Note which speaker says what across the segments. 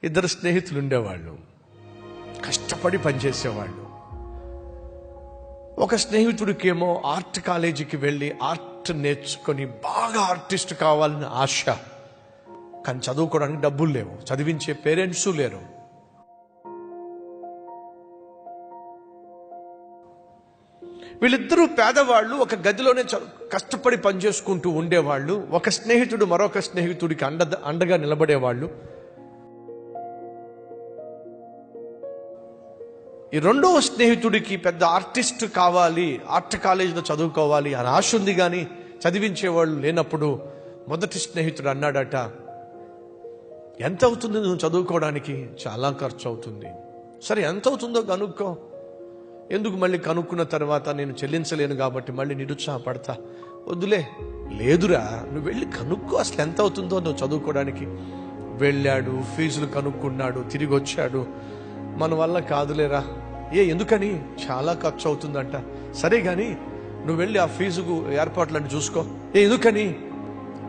Speaker 1: ఇద్దరు స్నేహితులు ఉండేవాళ్ళు, కష్టపడి పనిచేసేవాళ్ళు. ఒక స్నేహితుడికేమో ఆర్ట్ కాలేజీకి వెళ్ళి ఆర్ట్ నేర్చుకొని బాగా ఆర్టిస్ట్ కావాలని ఆశ. కానీ చదువుకోవడానికి డబ్బులు లేవు, చదివించే పేరెంట్స్ లేరు. వీళ్ళిద్దరూ పేదవాళ్ళు, ఒక గదిలోనే కష్టపడి పనిచేసుకుంటూ ఉండేవాళ్ళు. ఒక స్నేహితుడు మరొక స్నేహితుడికి అండగా నిలబడేవాళ్ళు. ఈ రెండవ స్నేహితుడికి పెద్ద ఆర్టిస్ట్ కావాలి, ఆర్ట్ కాలేజీలో చదువుకోవాలి అని ఆశ ఉంది, కానీ చదివించేవాళ్ళు లేనప్పుడు మొదటి స్నేహితుడు అన్నాడట, ఎంత అవుతుంది నువ్వు చదువుకోవడానికి? చాలా ఖర్చు అవుతుంది. సరే, ఎంత అవుతుందో కనుక్కో. ఎందుకు మళ్ళీ కనుక్కున్న తర్వాత నేను చెల్లించలేను కాబట్టి మళ్ళీ నిరుత్సాహపడతా. వద్దులే, లేదురా, నువ్వు వెళ్ళి కనుక్కో అసలు ఎంత అవుతుందో నువ్వు చదువుకోవడానికి. వెళ్ళాడు, ఫీజులు కనుక్కున్నాడు, తిరిగి వచ్చాడు. మన వల్ల కాదులేరా. ఎందుకని? చాలా ఖర్చు అవుతుందంట. సరే గాని నువ్వు వెళ్ళి ఆ ఫీజుకు ఏర్పాట్లను చూసుకో. ఎందుకని?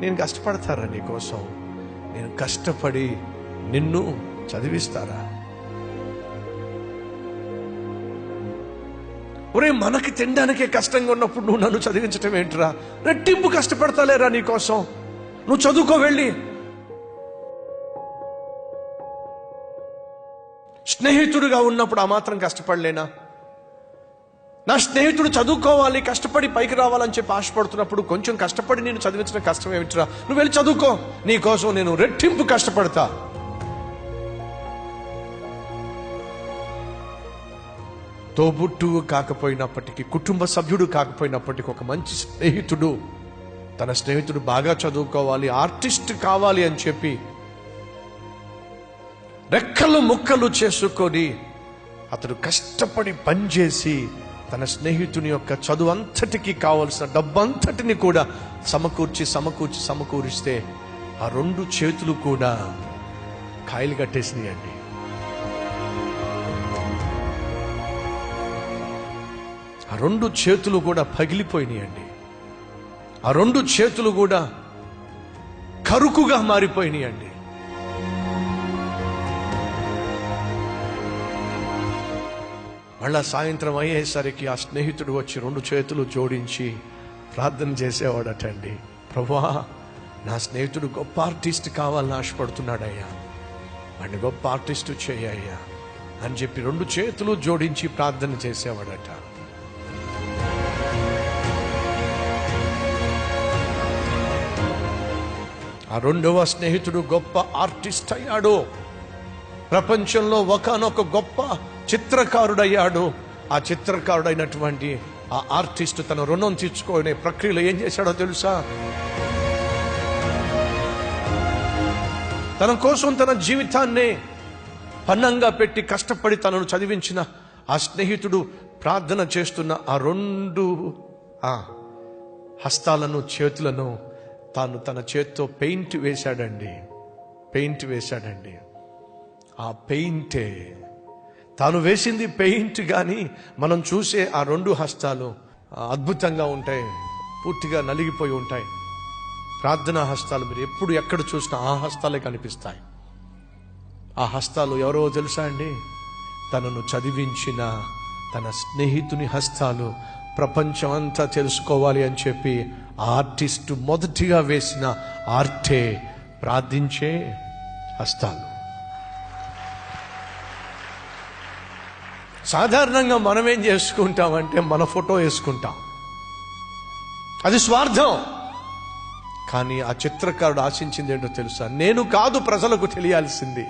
Speaker 1: నేను కష్టపడతారా నీకోసం? నేను కష్టపడి నిన్ను చదివిస్తారా? ఒరే, మనకి తినడానికే కష్టంగా ఉన్నప్పుడు నువ్వు నన్ను చదివించటం ఏంట్రా? రెట్టింపు కష్టపడతాలేరా నీకోసం. నువ్వు చదువుకో వెళ్ళి. స్నేహితుడిగా ఉన్నప్పుడు ఆ మాత్రం కష్టపడలేనా? నా స్నేహితుడు చదువుకోవాలి, కష్టపడి పైకి రావాలని చెప్పి ఆశపడుతున్నప్పుడు కొంచెం కష్టపడి నేను చదివించడం కష్టం ఏమిట్రా? నువ్వు వెళ్ళి చదువుకో, నీకోసం నేను రెట్టింపు కష్టపడతా. తోబుట్టువు కాకపోయినప్పటికీ, కుటుంబ సభ్యుడు కాకపోయినప్పటికీ, ఒక మంచి స్నేహితుడు తన స్నేహితుడు బాగా చదువుకోవాలి, ఆర్టిస్ట్ కావాలి అని చెప్పి రెక్కలు ముక్కలు చేసుకొని అతడు కష్టపడి పనిచేసి తన స్నేహితుని యొక్క చదువు అంతటికి కావలసిన డబ్బంతటిని కూడా సమకూరిస్తే ఆ రెండు చేతులు కూడా కాయలు కట్టేసినాయండి. ఆ రెండు చేతులు కూడా పగిలిపోయినాయండి. ఆ రెండు చేతులు కూడా కరుకుగా మారిపోయినాయండి. మళ్ళా సాయంత్రం అయ్యేసరికి ఆ స్నేహితుడు వచ్చి రెండు చేతులు జోడించి ప్రార్థన చేసేవాడటండి. ప్రభువా, నా స్నేహితుడు గొప్ప ఆర్టిస్ట్ కావాలని ఆశపడుతున్నాడయ్యా, వాడిని గొప్ప ఆర్టిస్ట్ చేయ్యా అని చెప్పి రెండు చేతులు జోడించి ప్రార్థన చేసేవాడట. ఆ రెండవ స్నేహితుడు గొప్ప ఆర్టిస్ట్ అయ్యాడు. ప్రపంచంలో ఒకానొక గొప్ప చిత్రకారుడయ్యాడు. ఆ చిత్రకారుడైనటువంటి ఆ ఆర్టిస్ట్ తన రుణం తీర్చుకునే ప్రక్రియలో ఏం చేశాడో తెలుసా? తన కోసం తన జీవితాన్నే పన్నంగా పెట్టి కష్టపడి తనను చదివించిన ఆ స్నేహితుడు ప్రార్థన చేస్తున్న ఆ రెండు హస్తాలను, చేతులను తాను తన చేత్తో పెయింట్ వేశాడండి. ఆ పెయింటే, తాను వేసింది పెయింట్, కానీ మనం చూసే ఆ రెండు హస్తాలు అద్భుతంగా ఉంటాయి, పూర్తిగా నలిగిపోయి ఉంటాయి. ప్రార్థనా హస్తాలు మీరు ఎప్పుడు ఎక్కడ చూసినా ఆ హస్తాలే కనిపిస్తాయి. ఆ హస్తాలు ఎవరో తెలుసా అండి? తనను చదివించిన తన స్నేహితుని హస్తాలు. ప్రపంచం అంతా తెలుసుకోవాలి అని చెప్పి ఆర్టిస్టు మొదటిగా వేసిన ఆర్టే ప్రార్థించే హస్తాలు. సాధారణంగా మనం ఏం చేసుకుంటామంటే మన ఫోటో వేసుకుంటాం, అది స్వార్థం. కానీ ఆ చిత్రకారుడు ఆశించింది ఏంటో తెలుసా? నేను కాదు ప్రజలకు తెలియాల్సింది,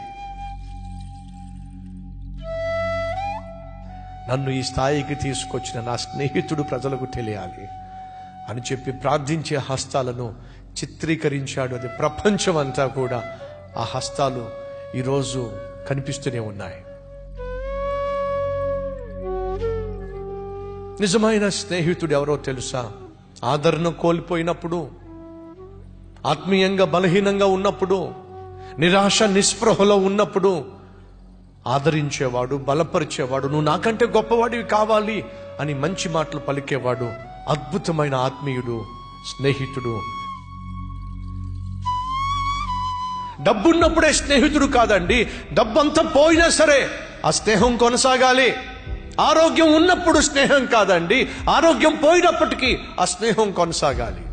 Speaker 1: నన్ను ఈ స్థాయికి తీసుకొచ్చిన నా స్నేహితుడు ప్రజలకు తెలియాలి అని చెప్పి ప్రార్థించే హస్తాలను చిత్రీకరించాడు. అది ప్రపంచం అంతా కూడా ఆ హస్తాలు ఈరోజు కనిపిస్తూనే ఉన్నాయి. నిజమైన స్నేహితుడు ఎవరో తెలుసా? ఆదరణ కోల్పోయినప్పుడు, ఆత్మీయంగా బలహీనంగా ఉన్నప్పుడు, నిరాశ నిస్పృహలో ఉన్నప్పుడు ఆదరించేవాడు, బలపరిచేవాడు, నువ్వు నాకంటే గొప్పవాడివి కావాలి అని మంచి మాటలు పలికేవాడు అద్భుతమైన ఆత్మీయుడు, స్నేహితుడు. డబ్బున్నప్పుడే స్నేహితుడు కాదండి, డబ్బంతా పోయినా సరే ఆ స్నేహం కొనసాగాలి. ఆరోగ్యం ఉన్నప్పుడు స్నేహం కాదండి, ఆరోగ్యం పోయినప్పటికీ ఆ స్నేహం కొనసాగాలి.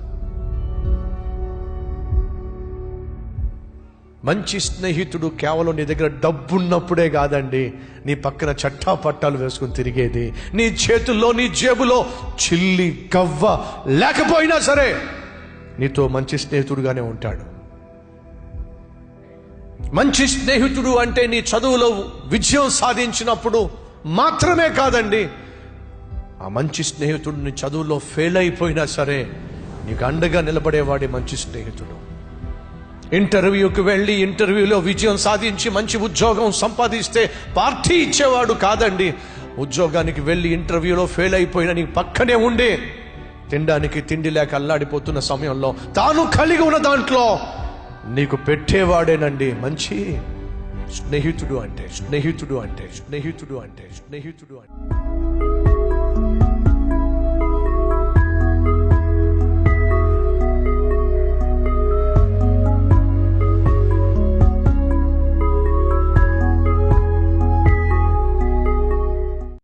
Speaker 1: మంచి స్నేహితుడు కేవలం నీ దగ్గర డబ్బున్నప్పుడే కాదండి, నీ పక్కన చట్టా పట్టాలు వేసుకుని తిరిగేది, నీ చేతుల్లో నీ జేబులో చిల్లి గవ్వ లేకపోయినా సరే నీతో మంచి స్నేహితుడుగానే ఉంటాడు. మంచి స్నేహితుడు అంటే నీ చదువులో విజయం సాధించినప్పుడు మాత్రమే కాదండి, ఆ మంచి స్నేహితుడు నీ చదువులో ఫెయిల్ అయిపోయినా సరే నీకు అండగా నిలబడేవాడే మంచి స్నేహితుడు. ఇంటర్వ్యూకి వెళ్ళి ఇంటర్వ్యూలో విజయం సాధించి మంచి ఉద్యోగం సంపాదిస్తే పార్టీ ఇచ్చేవాడు కాదండి, ఉద్యోగానికి వెళ్ళి ఇంటర్వ్యూలో ఫెయిల్ అయిపోయినా నీకు పక్కనే ఉండే తినడానికి తిండి లేక అల్లాడిపోతున్న సమయంలో తాను కలిగి ఉన్న దాంట్లో నీకు పెట్టేవాడేనండి మంచి స్నేహితుడు అంటే. స్నేహితుడు అంటే స్నేహితుడు అంటే స్నేహితుడు అంటే